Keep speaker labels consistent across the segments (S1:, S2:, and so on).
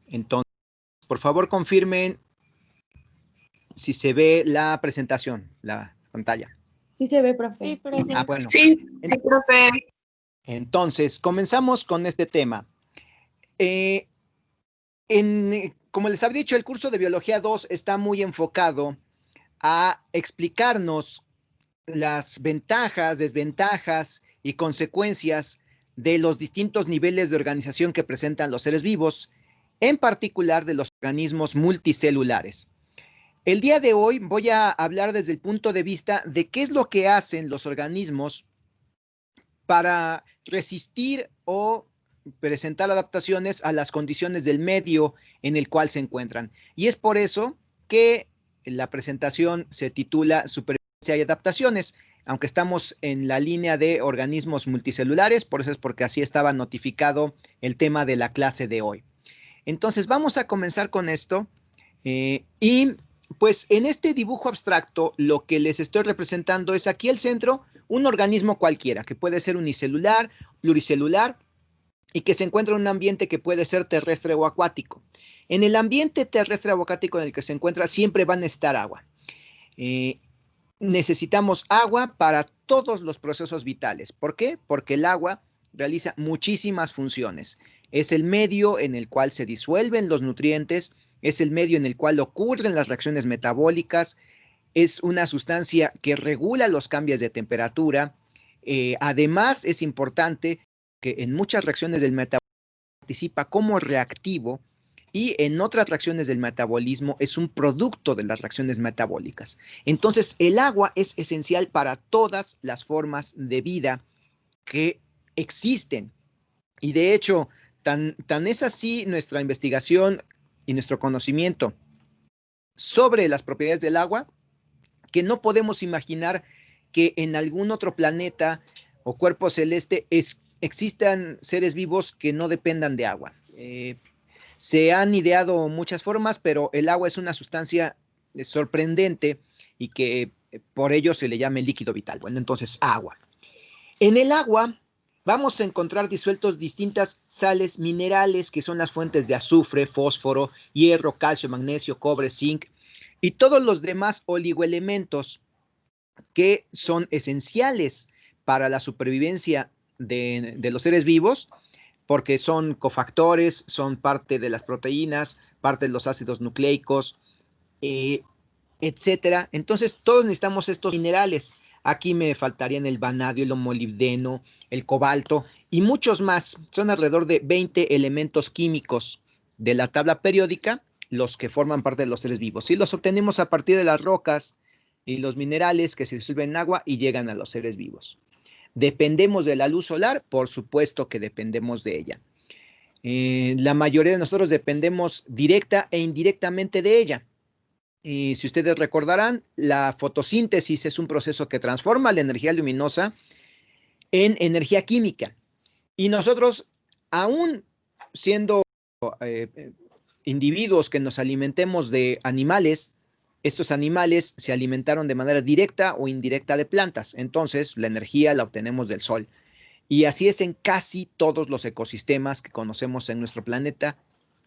S1: Entonces, por favor, confirmen si se ve la presentación, la pantalla.
S2: Sí se ve, profe.
S3: Sí, profe.
S1: Bueno.
S3: Sí, profe.
S1: Entonces, comenzamos con este tema. Como les había dicho, el curso de Biología 2 está muy enfocado a explicarnos las ventajas, desventajas y consecuencias de los distintos niveles de organización que presentan los seres vivos, en particular de los organismos multicelulares. El día de hoy voy a hablar desde el punto de vista de qué es lo que hacen los organismos para resistir o presentar adaptaciones a las condiciones del medio en el cual se encuentran. Y es por eso que la presentación se titula Supervivencia y Adaptaciones, aunque estamos en la línea de organismos multicelulares, por eso es porque así estaba notificado el tema de la clase de hoy. Entonces vamos a comenzar con esto y pues en este dibujo abstracto lo que les estoy representando es aquí el centro, un organismo cualquiera, que puede ser unicelular, pluricelular, y que se encuentra en un ambiente que puede ser terrestre o acuático. En el ambiente terrestre o acuático en el que se encuentra siempre va a necesitar agua. Necesitamos agua para todos los procesos vitales. ¿Por qué? Porque el agua realiza muchísimas funciones. Es el medio en el cual se disuelven los nutrientes, es el medio en el cual ocurren las reacciones metabólicas, es una sustancia que regula los cambios de temperatura. Además, es importante que en muchas reacciones del metabolismo participa como reactivo y en otras reacciones del metabolismo es un producto de las reacciones metabólicas. Entonces, el agua es esencial para todas las formas de vida que existen. Y de hecho, tan es así nuestra investigación y nuestro conocimiento sobre las propiedades del agua que no podemos imaginar que en algún otro planeta o cuerpo celeste existan seres vivos que no dependan de agua. Se han ideado muchas formas, pero el agua es una sustancia sorprendente y que por ello se le llama el líquido vital. Bueno, entonces agua. En el agua vamos a encontrar disueltos distintas sales minerales que son las fuentes de azufre, fósforo, hierro, calcio, magnesio, cobre, zinc y todos los demás oligoelementos que son esenciales para la supervivencia de los seres vivos, porque son cofactores, son parte de las proteínas, parte de los ácidos nucleicos, etcétera. Entonces, todos necesitamos estos minerales. Aquí me faltarían el vanadio, el molibdeno, el cobalto y muchos más. Son alrededor de 20 elementos químicos de la tabla periódica los que forman parte de los seres vivos. Y los obtenemos a partir de las rocas y los minerales que se disuelven en agua y llegan a los seres vivos. ¿Dependemos de la luz solar? Por supuesto que dependemos de ella. La mayoría de nosotros dependemos directa e indirectamente de ella. Y si ustedes recordarán, la fotosíntesis es un proceso que transforma la energía luminosa en energía química. Y nosotros, aún siendo individuos que nos alimentemos de animales, estos animales se alimentaron de manera directa o indirecta de plantas. Entonces, la energía la obtenemos del sol. Y así es en casi todos los ecosistemas que conocemos en nuestro planeta,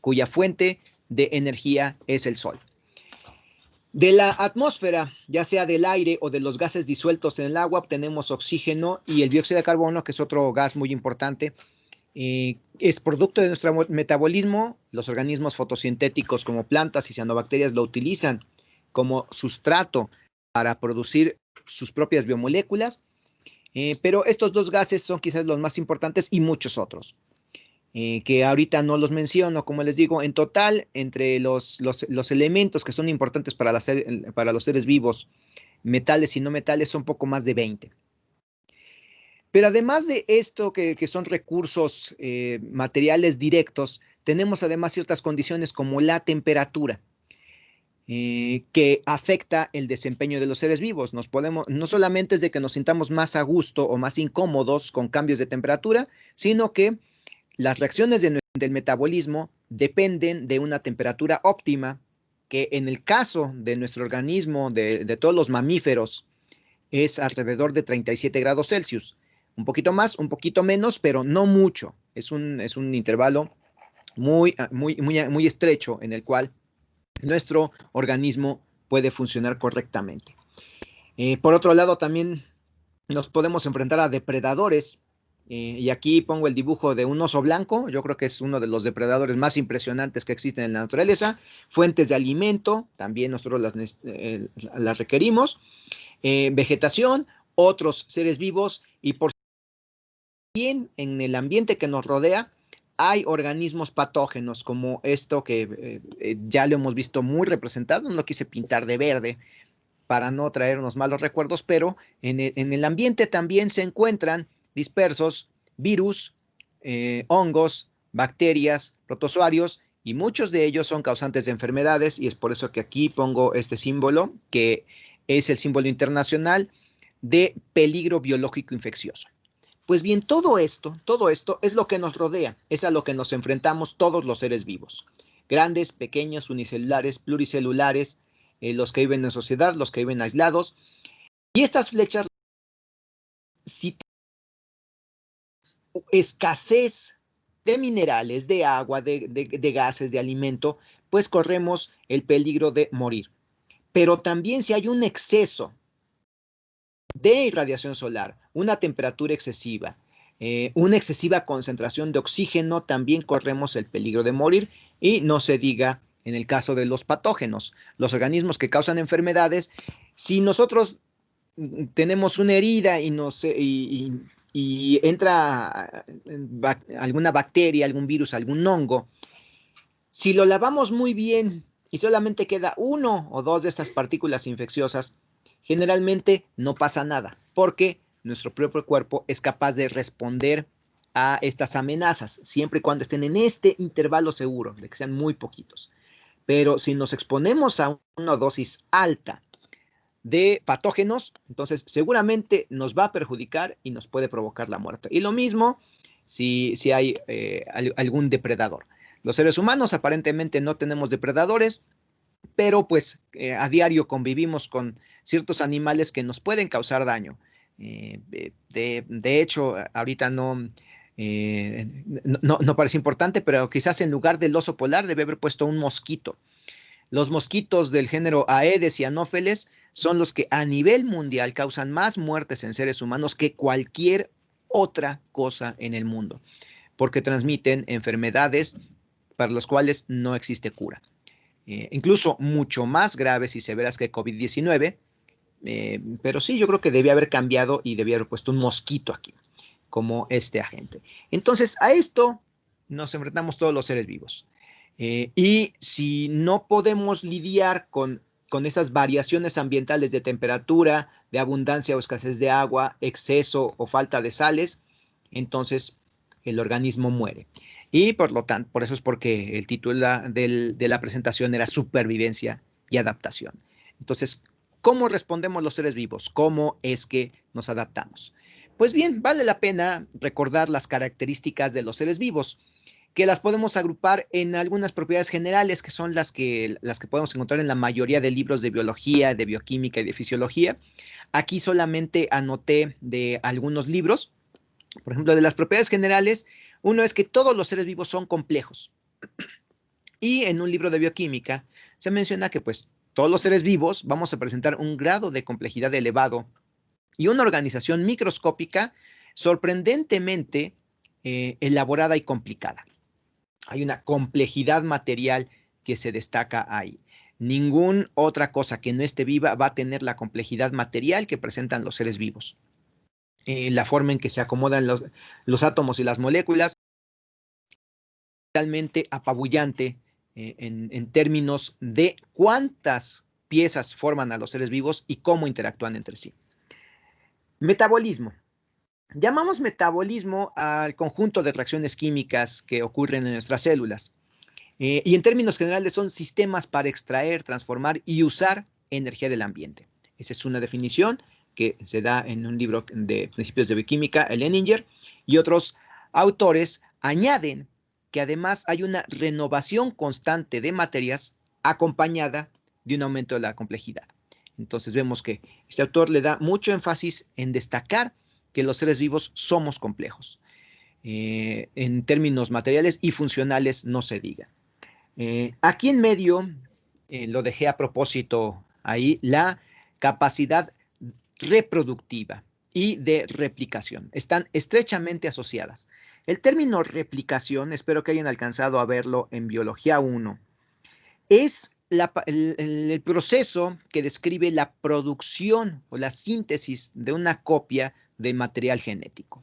S1: cuya fuente de energía es el sol. De la atmósfera, ya sea del aire o de los gases disueltos en el agua, obtenemos oxígeno y el dióxido de carbono, que es otro gas muy importante. Es producto de nuestro metabolismo. Los organismos fotosintéticos como plantas y cianobacterias lo utilizan como sustrato para producir sus propias biomoléculas, pero estos dos gases son quizás los más importantes y muchos otros, que ahorita no los menciono. Como les digo, en total, entre los elementos que son importantes para los seres vivos, metales y no metales, son poco más de 20. Pero además de esto, que son recursos materiales directos, tenemos además ciertas condiciones como la temperatura, que afecta el desempeño de los seres vivos. No solamente es de que nos sintamos más a gusto o más incómodos con cambios de temperatura, sino que las reacciones del metabolismo dependen de una temperatura óptima, que en el caso de nuestro organismo, de todos los mamíferos, es alrededor de 37 grados Celsius. Un poquito más, un poquito menos, pero no mucho. Es un intervalo muy estrecho en el cual nuestro organismo puede funcionar correctamente. Por otro lado, también nos podemos enfrentar a depredadores. Y aquí pongo el dibujo de un oso blanco. Yo creo que es uno de los depredadores más impresionantes que existen en la naturaleza. Fuentes de alimento, también nosotros las requerimos. Vegetación, otros seres vivos y por bien en el ambiente que nos rodea hay organismos patógenos como esto que ya lo hemos visto muy representado. No lo quise pintar de verde para no traernos malos recuerdos, pero en el ambiente también se encuentran dispersos virus, hongos, bacterias, protozoarios, y muchos de ellos son causantes de enfermedades, y es por eso que aquí pongo este símbolo, que es el símbolo internacional de peligro biológico infeccioso. Pues bien, todo esto es lo que nos rodea, es a lo que nos enfrentamos todos los seres vivos, grandes, pequeños, unicelulares, pluricelulares, los que viven en sociedad, los que viven aislados. Y estas flechas, si escasez de minerales, de agua, de gases, de alimento, pues corremos el peligro de morir. Pero también si hay un exceso de irradiación solar, una temperatura excesiva, una excesiva concentración de oxígeno, también corremos el peligro de morir. Y no se diga en el caso de los patógenos, los organismos que causan enfermedades. Si nosotros tenemos una herida y entra alguna bacteria, algún virus, algún hongo, si lo lavamos muy bien y solamente queda uno o dos de estas partículas infecciosas, generalmente no pasa nada, porque nuestro propio cuerpo es capaz de responder a estas amenazas, siempre y cuando estén en este intervalo seguro, de que sean muy poquitos. Pero si nos exponemos a una dosis alta de patógenos, entonces seguramente nos va a perjudicar y nos puede provocar la muerte. Y lo mismo si hay algún depredador. Los seres humanos aparentemente no tenemos depredadores, pero pues a diario convivimos con ciertos animales que nos pueden causar daño. De hecho, ahorita no parece importante, pero quizás en lugar del oso polar debe haber puesto un mosquito. Los mosquitos del género Aedes y Anopheles son los que a nivel mundial causan más muertes en seres humanos que cualquier otra cosa en el mundo, porque transmiten enfermedades para las cuales no existe cura. Incluso mucho más graves y severas que COVID-19, pero sí, yo creo que debía haber cambiado y debía haber puesto un mosquito aquí, como este agente. Entonces, a esto nos enfrentamos todos los seres vivos. Y si no podemos lidiar con estas variaciones ambientales de temperatura, de abundancia o escasez de agua, exceso o falta de sales, entonces el organismo muere. Y por lo tanto, por eso es porque el título de la presentación era supervivencia y adaptación. Entonces, ¿cómo respondemos los seres vivos? ¿Cómo es que nos adaptamos? Pues bien, vale la pena recordar las características de los seres vivos, que las podemos agrupar en algunas propiedades generales, que son las que podemos encontrar en la mayoría de libros de biología, de bioquímica y de fisiología. Aquí solamente anoté de algunos libros. Por ejemplo, de las propiedades generales, uno es que todos los seres vivos son complejos. Y en un libro de bioquímica se menciona que pues todos los seres vivos vamos a presentar un grado de complejidad elevado y una organización microscópica sorprendentemente elaborada y complicada. Hay una complejidad material que se destaca ahí. Ninguna otra cosa que no esté viva va a tener la complejidad material que presentan los seres vivos. La forma en que se acomodan los átomos y las moléculas, realmente apabullante en términos de cuántas piezas forman a los seres vivos y cómo interactúan entre sí. Metabolismo. Llamamos metabolismo al conjunto de reacciones químicas que ocurren en nuestras células. Y en términos generales son sistemas para extraer, transformar y usar energía del ambiente. Esa es una definición que se da en un libro de principios de bioquímica, el Leninger, y otros autores añaden que además hay una renovación constante de materias acompañada de un aumento de la complejidad. Entonces vemos que este autor le da mucho énfasis en destacar que los seres vivos somos complejos. en términos materiales y funcionales no se diga. Aquí en medio, lo dejé a propósito ahí, la capacidad reproductiva y de replicación. Están estrechamente asociadas. El término replicación, espero que hayan alcanzado a verlo en Biología 1, es el proceso que describe la producción o la síntesis de una copia de material genético.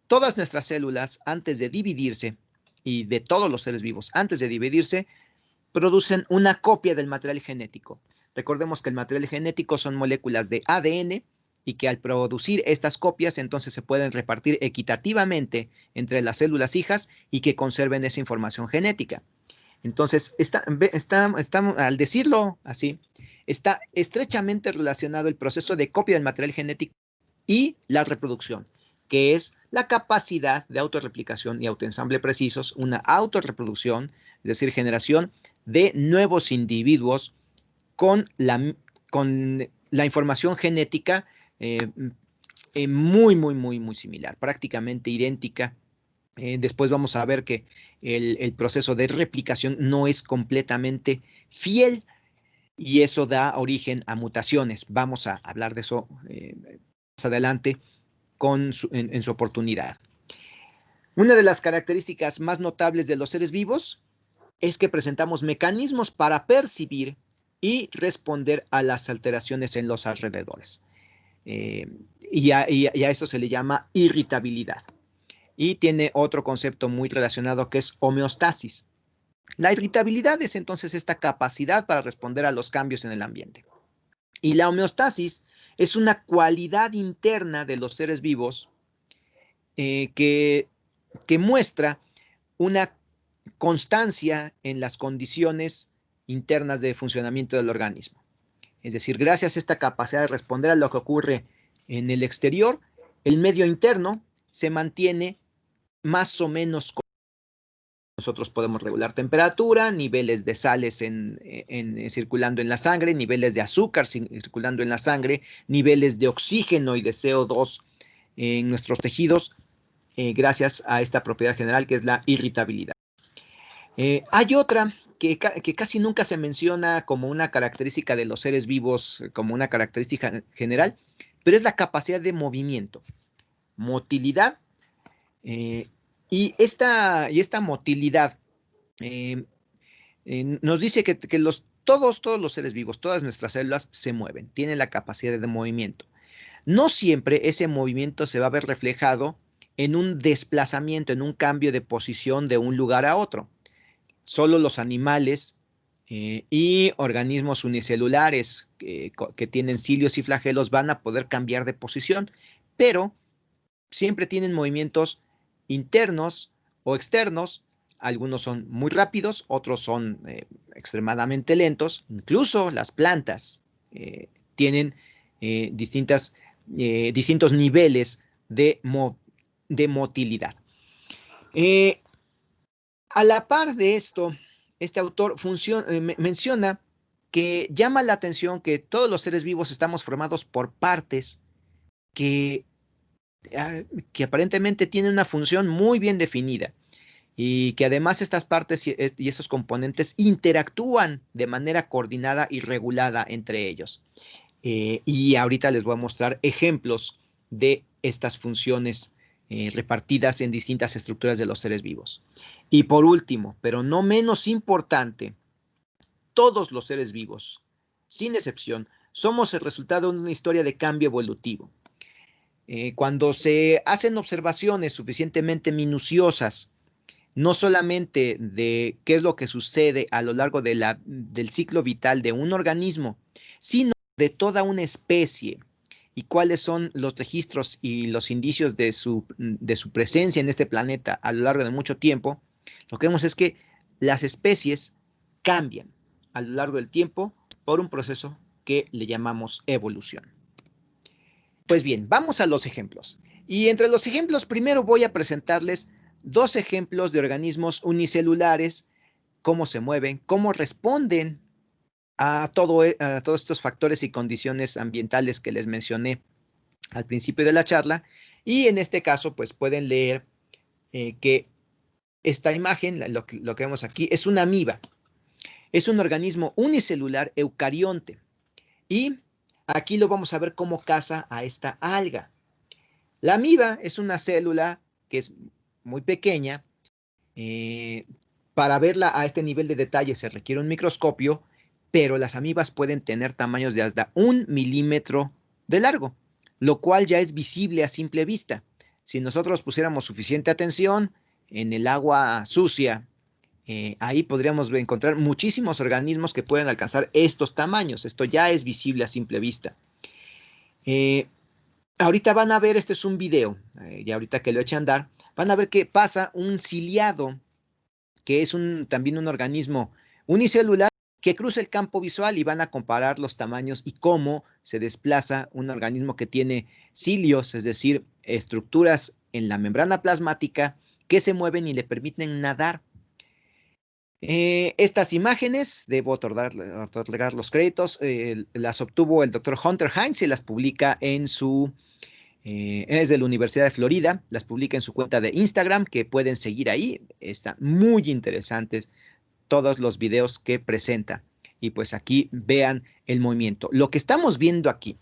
S1: Todas nuestras células, antes de dividirse, y de todos los seres vivos, antes de dividirse, producen una copia del material genético. Recordemos que el material genético son moléculas de ADN y que al producir estas copias entonces se pueden repartir equitativamente entre las células hijas y que conserven esa información genética. Entonces, al decirlo así, está estrechamente relacionado el proceso de copia del material genético y la reproducción, que es la capacidad de autorreplicación y autoensamble precisos, una autorreproducción, es decir, generación de nuevos individuos con la información genética muy similar, prácticamente idéntica. Después vamos a ver que el proceso de replicación no es completamente fiel y eso da origen a mutaciones. Vamos a hablar de eso más adelante en su oportunidad. Una de las características más notables de los seres vivos es que presentamos mecanismos para percibir y responder a las alteraciones en los alrededores. Y a eso se le llama irritabilidad. Y tiene otro concepto muy relacionado que es homeostasis. La irritabilidad es entonces esta capacidad para responder a los cambios en el ambiente. Y la homeostasis es una cualidad interna de los seres vivos que muestra una constancia en las condiciones internas de funcionamiento del organismo. Es decir, gracias a esta capacidad de responder a lo que ocurre en el exterior, el medio interno se mantiene más o menos. Nosotros podemos regular temperatura, niveles de sales circulando en la sangre, niveles de azúcar circulando en la sangre, niveles de oxígeno y de CO2 en nuestros tejidos, gracias a esta propiedad general que es la irritabilidad. Hay otra que casi nunca se menciona como una característica de los seres vivos, como una característica general, pero es la capacidad de movimiento, motilidad. Y esta motilidad nos dice que todos los seres vivos, todas nuestras células se mueven, tienen la capacidad de movimiento. No siempre ese movimiento se va a ver reflejado en un desplazamiento, en un cambio de posición de un lugar a otro. Solo los animales y organismos unicelulares que tienen cilios y flagelos van a poder cambiar de posición, pero siempre tienen movimientos internos o externos. Algunos son muy rápidos, otros son extremadamente lentos. Incluso las plantas tienen distintos niveles de motilidad. A la par de esto, este autor menciona que llama la atención que todos los seres vivos estamos formados por partes que aparentemente tienen una función muy bien definida y que además estas partes y esos componentes interactúan de manera coordinada y regulada entre ellos. Y ahorita les voy a mostrar ejemplos de estas funciones repartidas en distintas estructuras de los seres vivos. Y por último, pero no menos importante, todos los seres vivos, sin excepción, somos el resultado de una historia de cambio evolutivo. Cuando se hacen observaciones suficientemente minuciosas, no solamente de qué es lo que sucede a lo largo del ciclo vital de un organismo, sino de toda una especie y cuáles son los registros y los indicios de su presencia en este planeta a lo largo de mucho tiempo, lo que vemos es que las especies cambian a lo largo del tiempo por un proceso que le llamamos evolución. Pues bien, vamos a los ejemplos. Y entre los ejemplos, primero voy a presentarles dos ejemplos de organismos unicelulares, cómo se mueven, cómo responden a todos estos factores y condiciones ambientales que les mencioné al principio de la charla. Y en este caso, pues pueden leer que esta imagen, lo que vemos aquí, es una amiba. Es un organismo unicelular eucarionte. Y aquí lo vamos a ver cómo caza a esta alga. La amiba es una célula que es muy pequeña. Para verla a este nivel de detalle se requiere un microscopio, pero las amibas pueden tener tamaños de hasta 1 milímetro de largo, lo cual ya es visible a simple vista. Si nosotros pusiéramos suficiente atención en el agua sucia, ahí podríamos encontrar muchísimos organismos que pueden alcanzar estos tamaños. Esto ya es visible a simple vista. Ahorita van a ver, este es un video, y ahorita que lo eche a andar, van a ver que pasa un ciliado, que es también un organismo unicelular, que cruza el campo visual y van a comparar los tamaños y cómo se desplaza un organismo que tiene cilios, es decir, estructuras en la membrana plasmática que se mueven y le permiten nadar. Estas imágenes, debo otorgar los créditos, las obtuvo el doctor Hunter Hines y las publica en es de la Universidad de Florida, las publica en su cuenta de Instagram, que pueden seguir ahí. Están muy interesantes todos los videos que presenta. Y pues aquí vean el movimiento. Lo que estamos viendo aquí,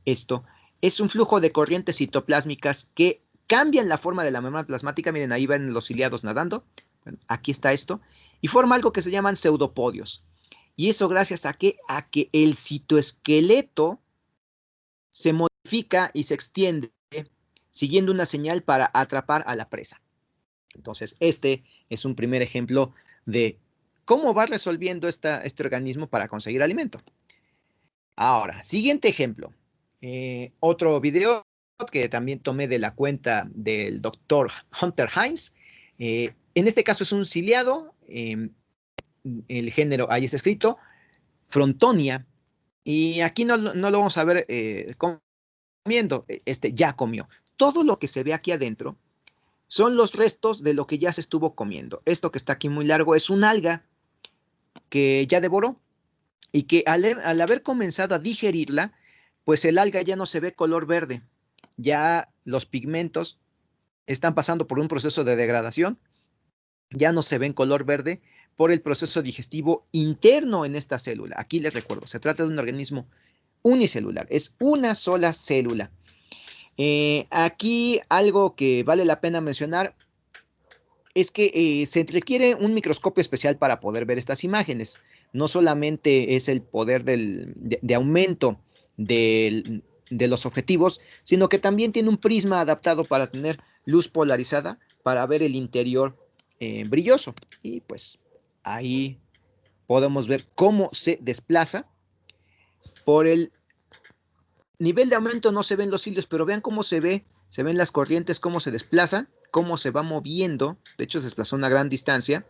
S1: esto, es un flujo de corrientes citoplásmicas que cambian la forma de la membrana plasmática. Miren, ahí ven los ciliados nadando. Bueno, aquí está esto. Y forma algo que se llaman pseudopodios. Y eso gracias a que el citoesqueleto se modifica y se extiende siguiendo una señal para atrapar a la presa. Entonces, este es un primer ejemplo de cómo va resolviendo este organismo para conseguir alimento. Ahora, siguiente ejemplo. Otro video que también tomé de la cuenta del doctor Hunter Hines. En este caso es un ciliado. El género ahí está escrito, Frontonia. Y aquí no lo vamos a ver comiendo. Ya comió. Todo lo que se ve aquí adentro son los restos de lo que ya se estuvo comiendo. Esto que está aquí muy largo es un alga que ya devoró y que al haber comenzado a digerirla, pues el alga ya no se ve color verde. Ya los pigmentos están pasando por un proceso de degradación, ya no se ven color verde por el proceso digestivo interno en esta célula. Aquí les recuerdo, se trata de un organismo unicelular, es una sola célula. Aquí algo que vale la pena mencionar es que se requiere un microscopio especial para poder ver estas imágenes. No solamente es el poder de aumento de los objetivos, sino que también tiene un prisma adaptado para tener luz polarizada para ver el interior brilloso. Y pues ahí podemos ver cómo se desplaza. Por el nivel de aumento no se ven los hilos, pero vean cómo se ven las corrientes, cómo se desplazan, cómo se va moviendo. De hecho, se desplazó a una gran distancia.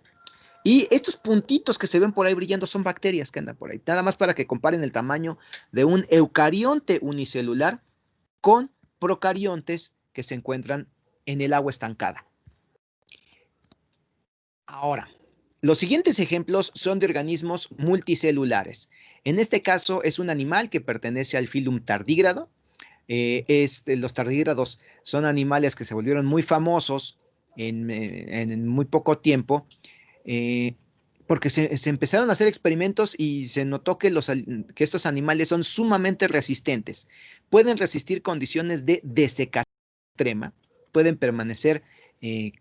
S1: Y estos puntitos que se ven por ahí brillando son bacterias que andan por ahí. Nada más para que comparen el tamaño de un eucarionte unicelular con procariontes que se encuentran en el agua estancada. Ahora, los siguientes ejemplos son de organismos multicelulares. En este caso es un animal que pertenece al filum tardígrado. Los tardígrados son animales que se volvieron muy famosos en muy poco tiempo, porque se empezaron a hacer experimentos y se notó que estos animales son sumamente resistentes. Pueden resistir condiciones de desecación extrema, pueden permanecer eh,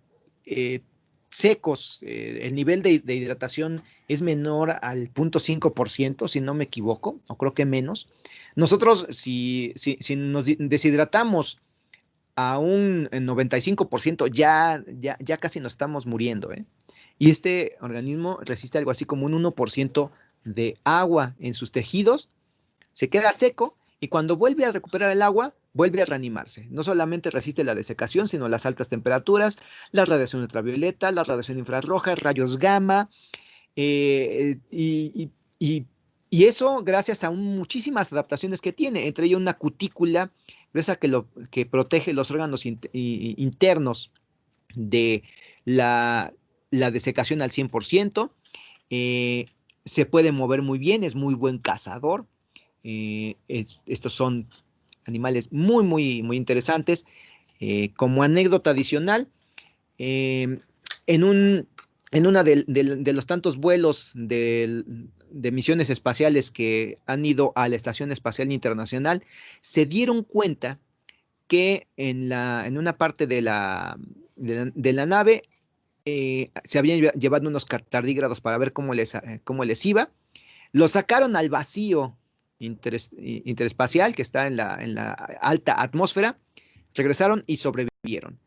S1: eh, secos. El nivel de hidratación es menor al 0.5%, si no me equivoco, o creo que menos. Nosotros, si nos deshidratamos a un 95%, ya casi nos estamos muriendo, ¿eh? Y este organismo resiste algo así como un 1% de agua en sus tejidos, se queda seco y cuando vuelve a recuperar el agua, vuelve a reanimarse. No solamente resiste la desecación, sino las altas temperaturas, la radiación ultravioleta, la radiación infrarroja, rayos gamma, y eso gracias a muchísimas adaptaciones que tiene, entre ellas una cutícula gruesa que protege los órganos internos de la desecación al 100%. eh, Se puede mover muy bien, es muy buen cazador. Estos son animales muy interesantes. Como anécdota adicional, eh, en un, en una de los tantos vuelos de misiones espaciales que han ido a la Estación Espacial Internacional, se dieron cuenta que en una parte de la nave se habían llevado unos tardígrados para ver cómo les iba. Lo sacaron al vacío interespacial que está en la alta atmósfera, regresaron y sobrevivieron.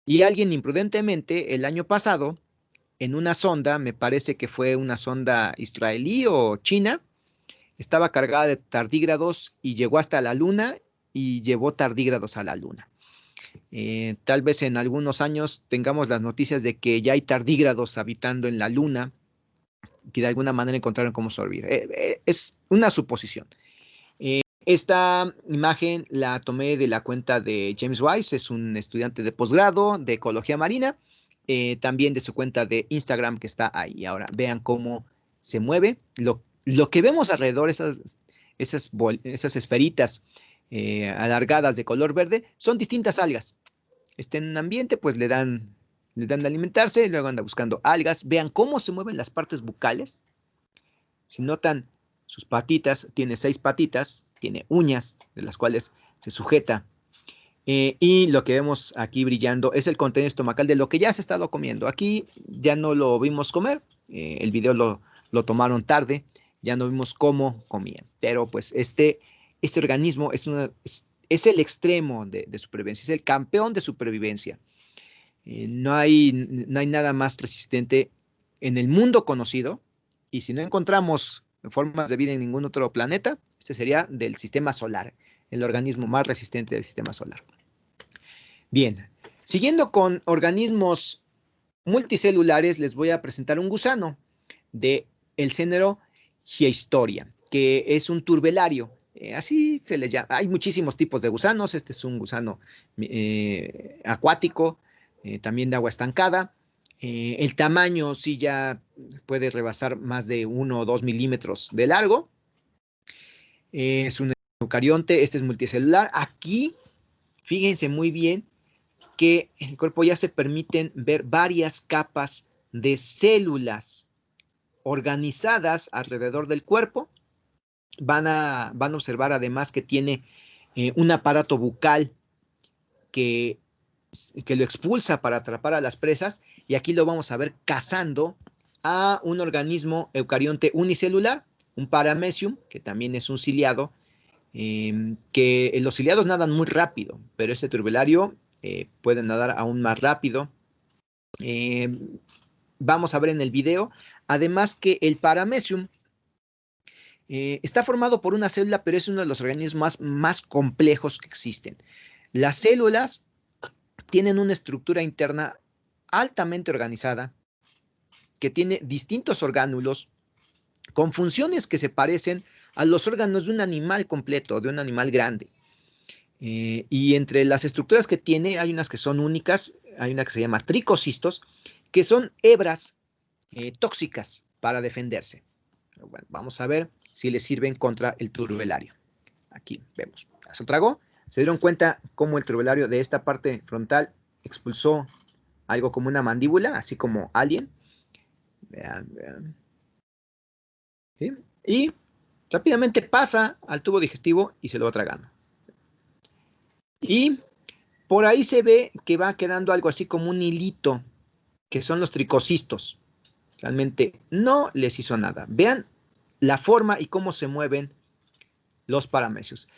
S1: Y alguien imprudentemente el año pasado, en una sonda, me parece que fue una sonda israelí o china, estaba cargada de tardígrados y llegó hasta la Luna y llevó tardígrados a la Luna. Tal vez en algunos años tengamos las noticias de que ya hay tardígrados habitando en la Luna, que de alguna manera encontraron cómo sobrevivir. Es una suposición. Esta imagen la tomé de la cuenta de James Wise, es un estudiante de posgrado de ecología marina, también de su cuenta de Instagram que está ahí. Ahora vean cómo se mueve. Lo que vemos alrededor, esas esferitas alargadas de color verde, son distintas algas. Está en un ambiente, pues le dan de alimentarse, luego anda buscando algas. Vean cómo se mueven las partes bucales. Si notan sus patitas, tiene 6 patitas, tiene uñas de las cuales se sujeta. Y lo que vemos aquí brillando es el contenido estomacal de lo que ya se ha estado comiendo. Aquí ya no lo vimos comer, el video lo tomaron tarde, ya no vimos cómo comían. Pero pues este organismo es el extremo de supervivencia, es el campeón de supervivencia. No hay nada más resistente en el mundo conocido, y si no encontramos formas de vida en ningún otro planeta, este sería del sistema solar, el organismo más resistente del sistema solar. Bien, siguiendo con organismos multicelulares, les voy a presentar un gusano del género Hysteria, que es un turbelario. Así se le llama. Hay muchísimos tipos de gusanos. Este es un gusano acuático, también de agua estancada. El tamaño sí ya puede rebasar más de 1 o 2 milímetros de largo. Es un eucarionte, este es multicelular. Aquí, fíjense muy bien que en el cuerpo ya se permiten ver varias capas de células organizadas alrededor del cuerpo. Van a observar además que tiene un aparato bucal que lo expulsa para atrapar a las presas, y aquí lo vamos a ver cazando a un organismo eucarionte unicelular, un paramecium, que también es un ciliado, que los ciliados nadan muy rápido, pero este turbelario puede nadar aún más rápido. Vamos a ver en el video, además, que el paramecium está formado por una célula, pero es uno de los organismos más complejos que existen. Las células tienen una estructura interna altamente organizada, que tiene distintos orgánulos con funciones que se parecen a los órganos de un animal completo, de un animal grande. Y entre las estructuras que tiene, hay unas que son únicas, hay una que se llama tricocistos, que son hebras tóxicas para defenderse. Bueno, vamos a ver si le sirven contra el turbelario. Aquí vemos, se tragó. Se dieron cuenta cómo el turbelario de esta parte frontal expulsó algo como una mandíbula, así como alien. Vean, vean. ¿Sí? Y rápidamente pasa al tubo digestivo y se lo va tragando. Y por ahí se ve que va quedando algo así como un hilito, que son los tricocistos. Realmente no les hizo nada. Vean la forma y cómo se mueven los paramecios.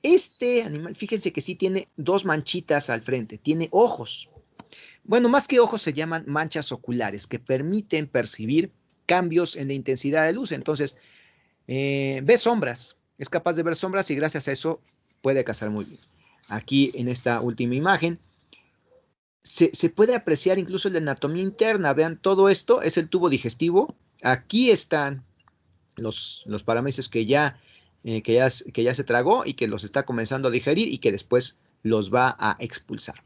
S1: Este animal, fíjense que sí tiene 2 manchitas al frente, tiene ojos. Bueno, más que ojos se llaman manchas oculares, que permiten percibir cambios en la intensidad de luz. Entonces, ve sombras, es capaz de ver sombras y gracias a eso puede cazar muy bien. Aquí en esta última imagen se puede apreciar incluso la anatomía interna. Vean, todo esto es el tubo digestivo. Aquí están los paramecios que ya se tragó y que los está comenzando a digerir y que después los va a expulsar.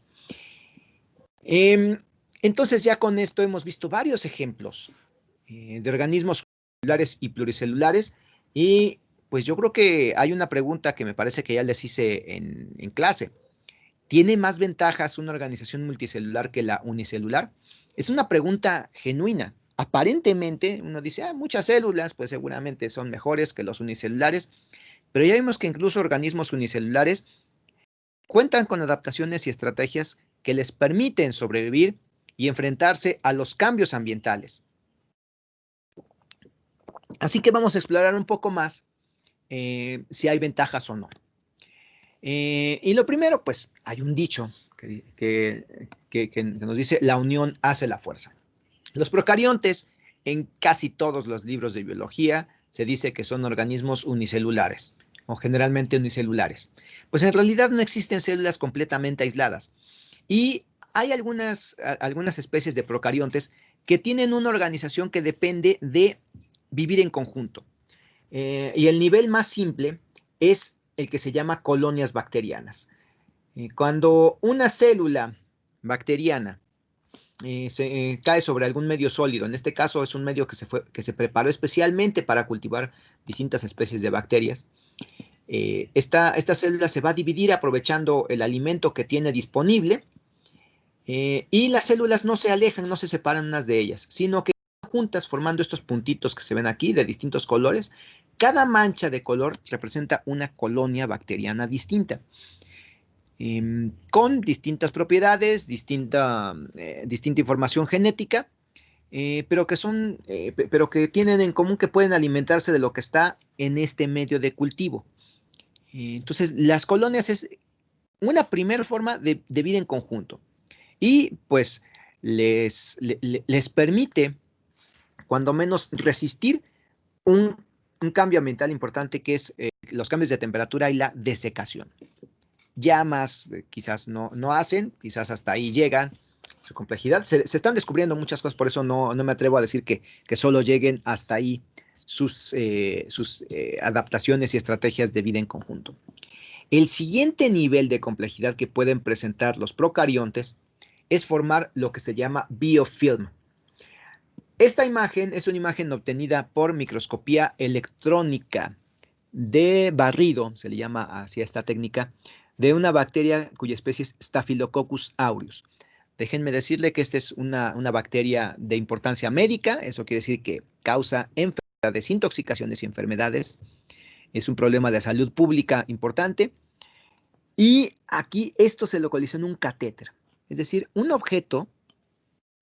S1: Entonces ya con esto hemos visto varios ejemplos de organismos celulares y pluricelulares, y pues yo creo que hay una pregunta que me parece que ya les hice en clase. ¿Tiene más ventajas una organización multicelular que la unicelular? Es una pregunta genuina. Aparentemente, uno dice, muchas células, pues seguramente son mejores que los unicelulares, pero ya vimos que incluso organismos unicelulares cuentan con adaptaciones y estrategias que les permiten sobrevivir y enfrentarse a los cambios ambientales. Así que vamos a explorar un poco más si hay ventajas o no. Y lo primero, pues hay un dicho que nos dice, la unión hace la fuerza. Los procariontes, en casi todos los libros de biología, se dice que son organismos unicelulares o generalmente unicelulares. Pues en realidad no existen células completamente aisladas. Y hay algunas especies de procariontes que tienen una organización que depende de vivir en conjunto. Y el nivel más simple es el que se llama colonias bacterianas. Cuando una célula bacteriana cae sobre algún medio sólido, en este caso es un medio que se preparó especialmente para cultivar distintas especies de bacterias, esta célula se va a dividir aprovechando el alimento que tiene disponible, y las células no se alejan, no se separan unas de ellas, sino que juntas formando estos puntitos que se ven aquí de distintos colores. Cada mancha de color representa una colonia bacteriana distinta, con distintas propiedades, distinta información genética, pero que tienen en común que pueden alimentarse de lo que está en este medio de cultivo. Entonces, las colonias es una primera forma de vida en conjunto y pues les permite, cuando menos, resistir un cambio ambiental importante que es los cambios de temperatura y la desecación. Ya más quizás no hacen, quizás hasta ahí llegan su complejidad. Se están descubriendo muchas cosas, por eso no me atrevo a decir que solo lleguen hasta ahí sus adaptaciones y estrategias de vida en conjunto. El siguiente nivel de complejidad que pueden presentar los procariontes es formar lo que se llama biofilm. Esta imagen es una imagen obtenida por microscopía electrónica de barrido, se le llama así a esta técnica, de una bacteria cuya especie es Staphylococcus aureus. Déjenme decirle que esta es una bacteria de importancia médica, eso quiere decir que causa enfermedades, intoxicaciones y enfermedades. Es un problema de salud pública importante. Y aquí esto se localiza en un catéter, es decir, un objeto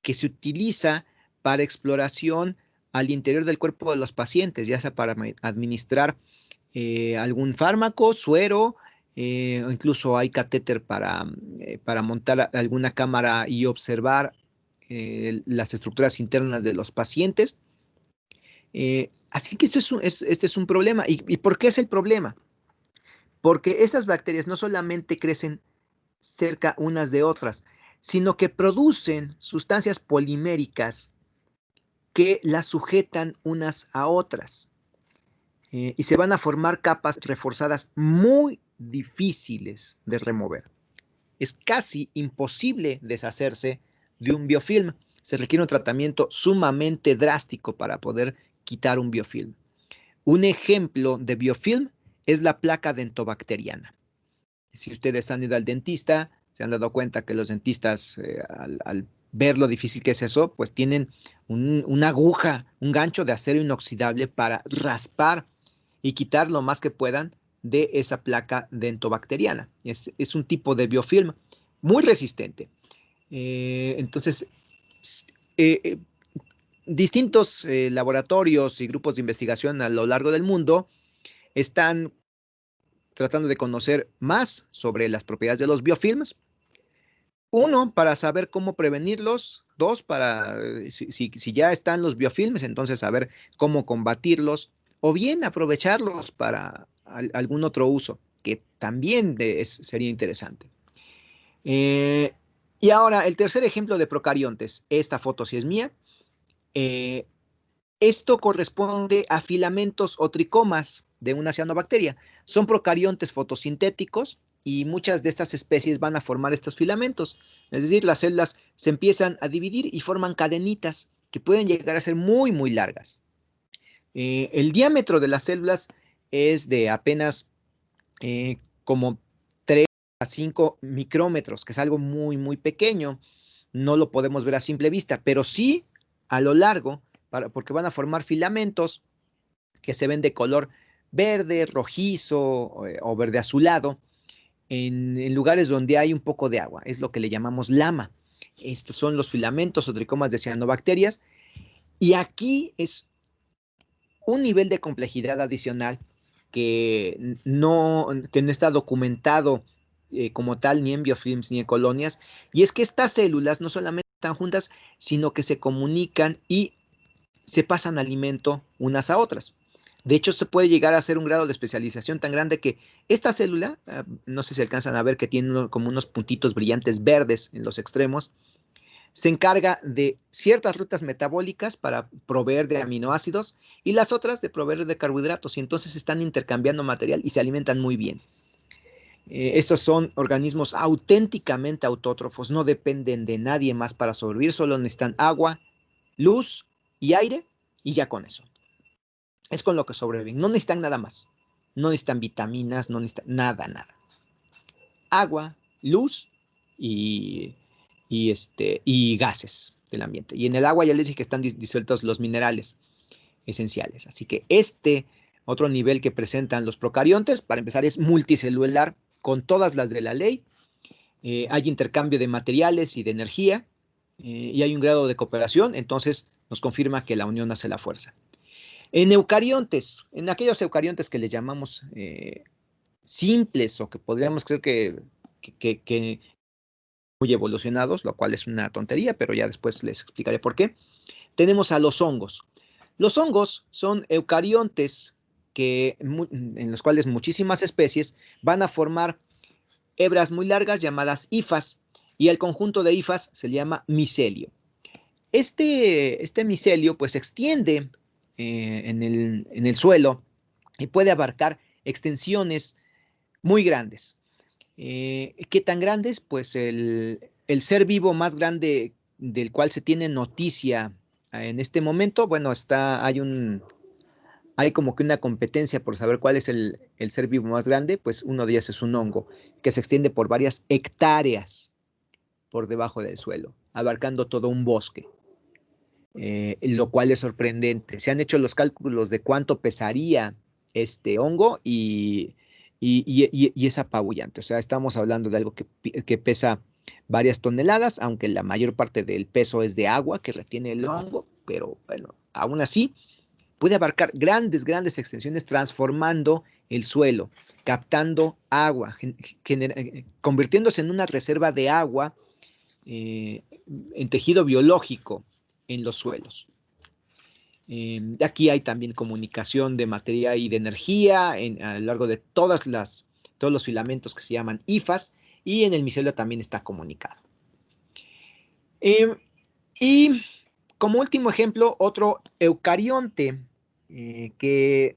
S1: que se utiliza para exploración al interior del cuerpo de los pacientes, ya sea para administrar algún fármaco, suero, o incluso hay catéter para montar alguna cámara y observar las estructuras internas de los pacientes. Así que este es un problema. ¿Y por qué es el problema? Porque esas bacterias no solamente crecen cerca unas de otras, sino que producen sustancias poliméricas que las sujetan unas a otras. Y se van a formar capas reforzadas muy difíciles de remover. Es casi imposible deshacerse de un biofilm. Se requiere un tratamiento sumamente drástico para poder quitar un biofilm. Un ejemplo de biofilm es la placa dentobacteriana. Si ustedes han ido al dentista, se han dado cuenta que los dentistas, al ver lo difícil que es eso, pues tienen una aguja, un gancho de acero inoxidable para raspar y quitar lo más que puedan de esa placa dentobacteriana. Es un tipo de biofilm muy resistente. Entonces, eh, distintos laboratorios y grupos de investigación a lo largo del mundo están tratando de conocer más sobre las propiedades de los biofilms. Uno, para saber cómo prevenirlos. Dos, si ya están los biofilms, entonces saber cómo combatirlos. O bien aprovecharlos para algún otro uso, que también sería interesante. Y ahora, el tercer ejemplo de procariontes. Esta foto sí es mía. Esto corresponde a filamentos o tricomas de una cianobacteria. Son procariontes fotosintéticos y muchas de estas especies van a formar estos filamentos. Es decir, las células se empiezan a dividir y forman cadenitas que pueden llegar a ser muy, muy largas. El diámetro de las células es de apenas como a 5 micrómetros, que es algo muy, muy pequeño. No lo podemos ver a simple vista, pero sí a lo largo, porque van a formar filamentos que se ven de color verde, rojizo o verde azulado en lugares donde hay un poco de agua. Es lo que le llamamos lama. Estos son los filamentos o tricomas de cianobacterias. Y aquí es un nivel de complejidad adicional que no está documentado como tal ni en biofilms ni en colonias, y es que estas células no solamente están juntas, sino que se comunican y se pasan alimento unas a otras. De hecho, se puede llegar a hacer un grado de especialización tan grande que esta célula, no sé si alcanzan a ver que tiene como unos puntitos brillantes verdes en los extremos, se encarga de ciertas rutas metabólicas para proveer de aminoácidos y las otras de proveer de carbohidratos, y entonces están intercambiando material y se alimentan muy bien. Estos son organismos auténticamente autótrofos, no dependen de nadie más para sobrevivir, solo necesitan agua, luz y aire, y ya con eso. Es con lo que sobreviven, no necesitan nada más. No necesitan vitaminas, no necesitan nada, nada. Agua, luz y, y gases del ambiente. Y en el agua ya les dije que están disueltos los minerales esenciales. Así que este otro nivel que presentan los procariontes, para empezar, es multicelular con todas las de la ley. Hay intercambio de materiales y de energía y hay un grado de cooperación, entonces nos confirma que la unión hace la fuerza. En eucariontes, en aquellos eucariontes que les llamamos simples o que podríamos creer que muy evolucionados, lo cual es una tontería, pero ya después les explicaré por qué. Tenemos a los hongos. Los hongos son eucariontes en los cuales muchísimas especies van a formar hebras muy largas llamadas hifas, y el conjunto de hifas se llama micelio. Este micelio pues se extiende en el suelo y puede abarcar extensiones muy grandes. ¿Qué tan grandes? Pues el ser vivo más grande del cual se tiene noticia en este momento, bueno, hay como que una competencia por saber cuál es el ser vivo más grande, pues uno de ellos es un hongo que se extiende por varias hectáreas por debajo del suelo, abarcando todo un bosque, lo cual es sorprendente. Se han hecho los cálculos de cuánto pesaría este hongo y es apabullante. O sea, estamos hablando de algo que pesa varias toneladas, aunque la mayor parte del peso es de agua que retiene el hongo, pero bueno, aún así puede abarcar grandes, grandes extensiones transformando el suelo, captando agua, convirtiéndose en una reserva de agua en tejido biológico en los suelos. Aquí hay también comunicación de materia y de energía a lo largo de todos los filamentos que se llaman hifas, y en el micelio también está comunicado. Y como último ejemplo, otro eucarionte que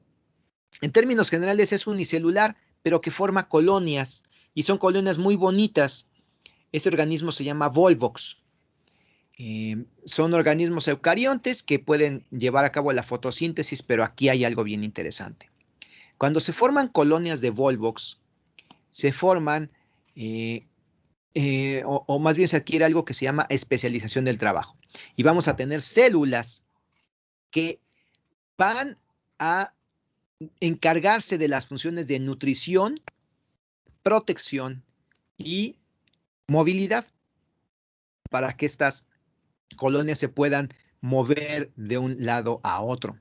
S1: en términos generales es unicelular, pero que forma colonias, y son colonias muy bonitas. Este organismo se llama Volvox. Son organismos eucariontes que pueden llevar a cabo la fotosíntesis, pero aquí hay algo bien interesante. Cuando se forman colonias de Volvox, se forman, o más bien se adquiere algo que se llama especialización del trabajo. Y vamos a tener células que van a encargarse de las funciones de nutrición, protección y movilidad para que estas colonias se puedan mover de un lado a otro.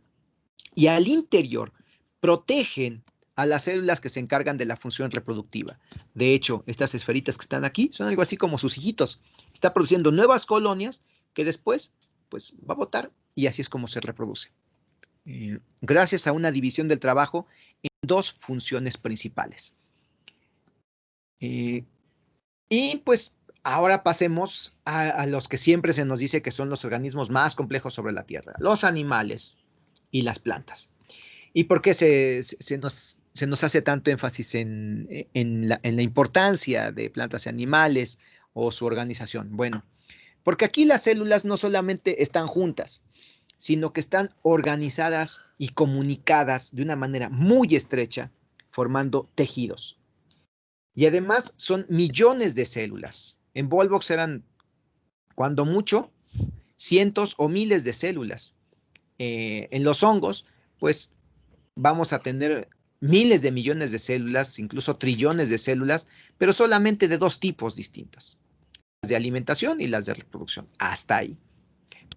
S1: Y al interior protegen a las células que se encargan de la función reproductiva. De hecho, estas esferitas que están aquí son algo así como sus hijitos. Está produciendo nuevas colonias que después pues va a botar, y así es como se reproduce. Gracias a una división del trabajo en dos funciones principales. Y pues ahora pasemos a los que siempre se nos dice que son los organismos más complejos sobre la Tierra, los animales y las plantas. ¿Y por qué se nos hace tanto énfasis en la importancia de plantas y animales o su organización? Bueno, porque aquí las células no solamente están juntas, sino que están organizadas y comunicadas de una manera muy estrecha, formando tejidos. Y además son millones de células. En Volvox eran, cuando mucho, cientos o miles de células. En los hongos, pues vamos a tener miles de millones de células, incluso trillones de células, pero solamente de dos tipos distintos, las de alimentación y las de reproducción, hasta ahí.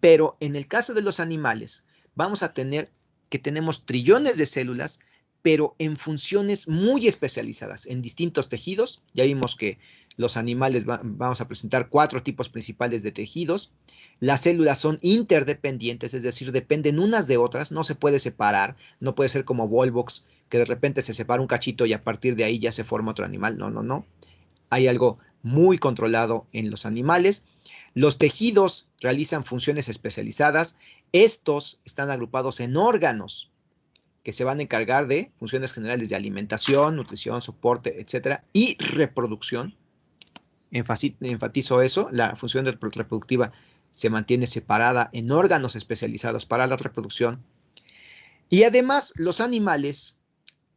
S1: Pero en el caso de los animales, vamos a tener que tenemos trillones de células, pero en funciones muy especializadas, en distintos tejidos. Ya vimos que los animales vamos a presentar 4 tipos principales de tejidos. Las células son interdependientes, es decir, dependen unas de otras, no se puede separar, no puede ser como Volvox, que de repente se separa un cachito y a partir de ahí ya se forma otro animal. No, no, no. Hay algo muy controlado en los animales. Los tejidos realizan funciones especializadas. Estos están agrupados en órganos que se van a encargar de funciones generales de alimentación, nutrición, soporte, etcétera, y reproducción. Enfatizo eso, la función reproductiva se mantiene separada en órganos especializados para la reproducción. Y además, los animales,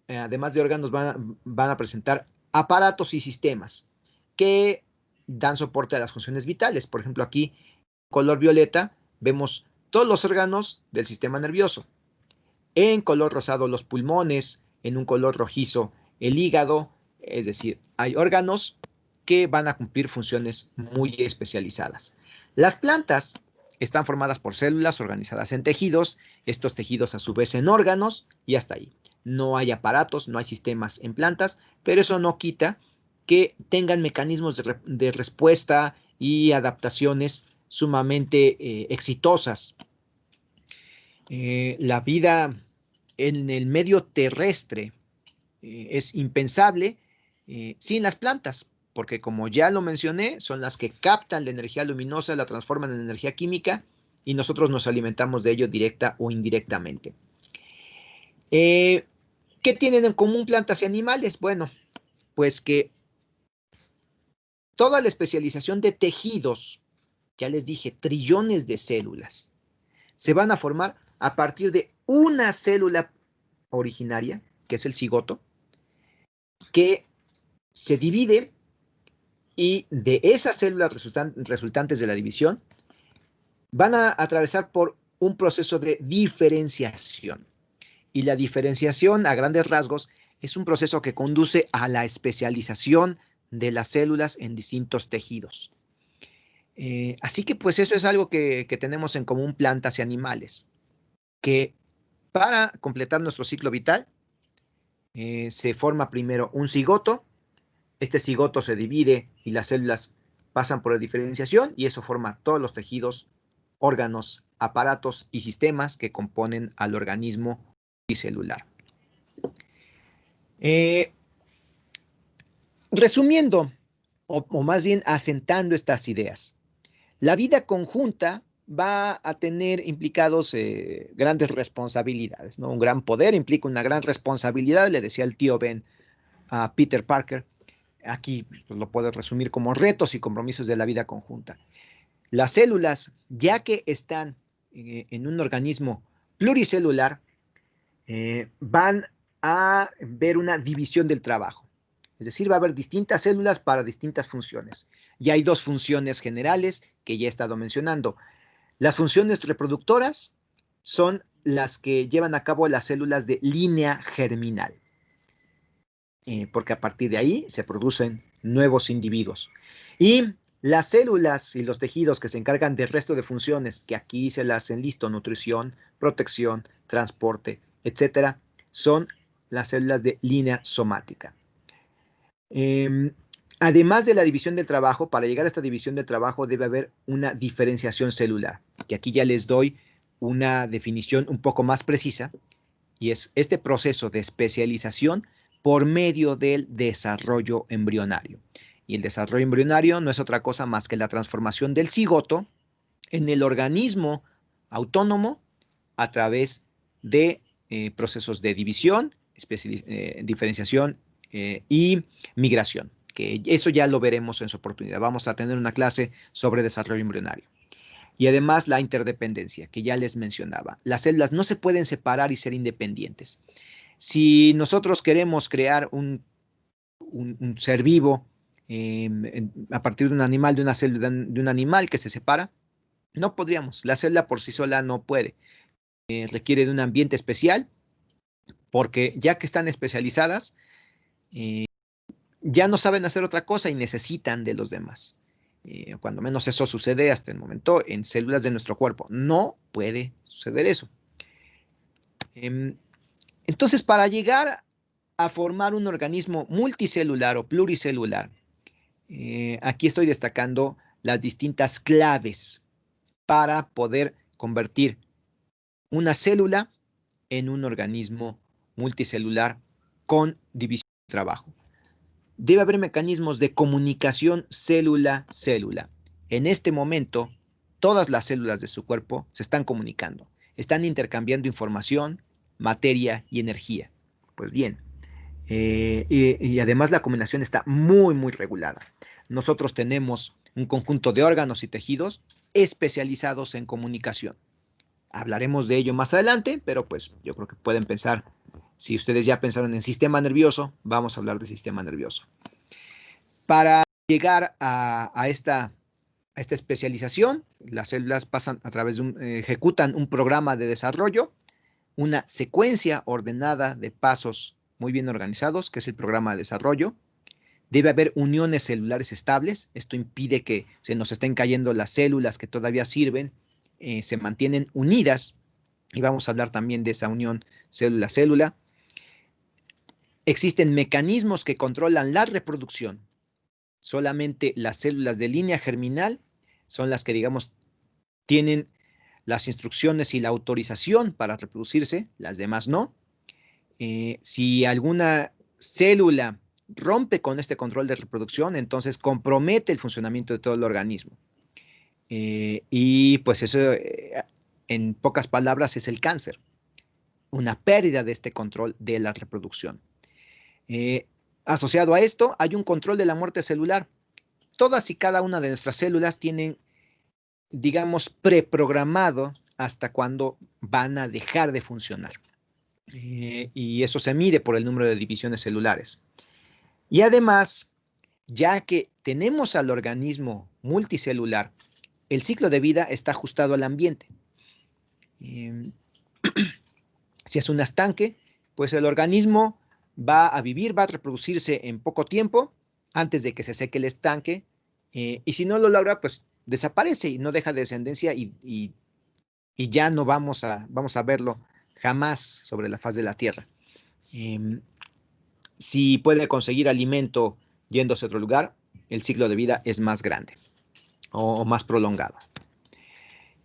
S1: además de órganos, van a presentar aparatos y sistemas que dan soporte a las funciones vitales. Por ejemplo, aquí, en color violeta, vemos todos los órganos del sistema nervioso. En color rosado, los pulmones. En un color rojizo, el hígado. Es decir, hay órganos que van a cumplir funciones muy especializadas. Las plantas están formadas por células organizadas en tejidos, estos tejidos a su vez en órganos y hasta ahí. No hay aparatos, no hay sistemas en plantas, pero eso no quita que tengan mecanismos de respuesta y adaptaciones sumamente exitosas. La vida en el medio terrestre es impensable sin las plantas, porque como ya lo mencioné, son las que captan la energía luminosa, la transforman en energía química y nosotros nos alimentamos de ello directa o indirectamente. ¿Qué tienen en común plantas y animales? Bueno, pues que toda la especialización de tejidos, ya les dije, trillones de células, se van a formar a partir de una célula originaria, que es el cigoto, que se divide y de esas células resultantes de la división van a atravesar por un proceso de diferenciación. Y la diferenciación, a grandes rasgos, es un proceso que conduce a la especialización de las células en distintos tejidos. Así que pues eso es algo que tenemos en común plantas y animales, que para completar nuestro ciclo vital se forma primero un cigoto. Este cigoto se divide y las células pasan por la diferenciación y eso forma todos los tejidos, órganos, aparatos y sistemas que componen al organismo unicelular. Resumiendo, o más bien asentando estas ideas, la vida conjunta va a tener implicados grandes responsabilidades, ¿no? Un gran poder implica una gran responsabilidad, le decía el tío Ben a Peter Parker. Aquí pues, lo puedo resumir como retos y compromisos de la vida conjunta. Las células, ya que están en un organismo pluricelular, van a ver una división del trabajo. Es decir, va a haber distintas células para distintas funciones. Y hay dos funciones generales que ya he estado mencionando. Las funciones reproductoras son las que llevan a cabo las células de línea germinal, porque a partir de ahí se producen nuevos individuos. Y las células y los tejidos que se encargan del resto de funciones, que aquí se las enlisto, nutrición, protección, transporte, etcétera, son las células de línea somática. Además de la división del trabajo, para llegar a esta división del trabajo debe haber una diferenciación celular, que aquí ya les doy una definición un poco más precisa, y es este proceso de especialización por medio del desarrollo embrionario. Y el desarrollo embrionario no es otra cosa más que la transformación del cigoto en el organismo autónomo a través de procesos de división, diferenciación y migración, que eso ya lo veremos en su oportunidad. Vamos a tener una clase sobre desarrollo embrionario. Y además la interdependencia, que ya les mencionaba. Las células no se pueden separar y ser independientes. Si nosotros queremos crear un ser vivo a partir de un animal, de una célula de un animal que se separa. No podríamos, la célula por sí sola no puede. Requiere de un ambiente especial porque ya que están especializadas, ya no saben hacer otra cosa y necesitan de los demás. Cuando menos eso sucede hasta el momento en células de nuestro cuerpo. No puede suceder eso. Entonces, para llegar a formar un organismo multicelular o pluricelular, aquí estoy destacando las distintas claves para poder convertir una célula en un organismo multicelular con división de trabajo. Debe haber mecanismos de comunicación célula-célula. En este momento, todas las células de su cuerpo se están comunicando, están intercambiando información, materia y energía. Pues bien, y además la combinación está muy, muy regulada. Nosotros tenemos un conjunto de órganos y tejidos especializados en comunicación. Hablaremos de ello más adelante, pero pues yo creo que pueden pensar, si ustedes ya pensaron en sistema nervioso, vamos a hablar de sistema nervioso. Para llegar a esta especialización, las células pasan a través de ejecutan un programa de desarrollo, una secuencia ordenada de pasos muy bien organizados, que es el programa de desarrollo. Debe haber uniones celulares estables. Esto impide que se nos estén cayendo las células que todavía sirven, se mantienen unidas, y vamos a hablar también de esa unión célula-célula. Existen mecanismos que controlan la reproducción. Solamente las células de línea germinal son las que, digamos, tienen las instrucciones y la autorización para reproducirse, las demás no. Si alguna célula rompe con este control de reproducción, entonces compromete el funcionamiento de todo el organismo. Y pues eso, en pocas palabras, es el cáncer, una pérdida de este control de la reproducción. Asociado a esto, hay un control de la muerte celular. Todas y cada una de nuestras células tienen, digamos, preprogramado hasta cuándo van a dejar de funcionar. Y eso se mide por el número de divisiones celulares. Y además, ya que tenemos al organismo multicelular, el ciclo de vida está ajustado al ambiente. Si es un estanque, pues el organismo va a vivir, va a reproducirse en poco tiempo, antes de que se seque el estanque, y si no lo logra, pues desaparece y no deja descendencia y ya no vamos a verlo jamás sobre la faz de la Tierra. Si puede conseguir alimento yéndose a otro lugar, el ciclo de vida es más grande o más prolongado.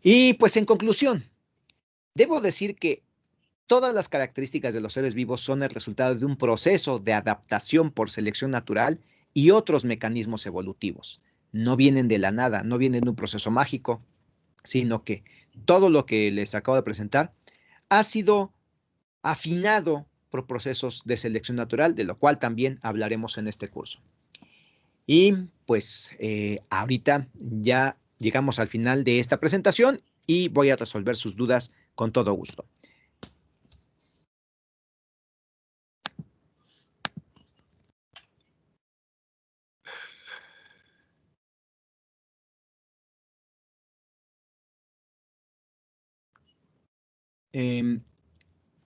S1: Y pues en conclusión, debo decir que todas las características de los seres vivos son el resultado de un proceso de adaptación por selección natural y otros mecanismos evolutivos. No vienen de la nada, no vienen de un proceso mágico, sino que todo lo que les acabo de presentar ha sido afinado por procesos de selección natural, de lo cual también hablaremos en este curso. Y pues ahorita ya llegamos al final de esta presentación y voy a resolver sus dudas con todo gusto.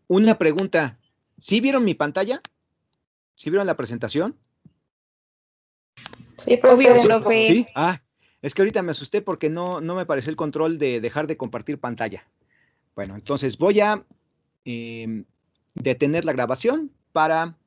S1: Una pregunta. ¿Sí vieron mi pantalla? ¿Sí vieron la presentación?
S2: Sí, profe.
S3: Obvio, profe.
S1: ¿Sí? Ah, es que ahorita me asusté porque no me apareció el control de dejar de compartir pantalla. Bueno, entonces voy a detener la grabación para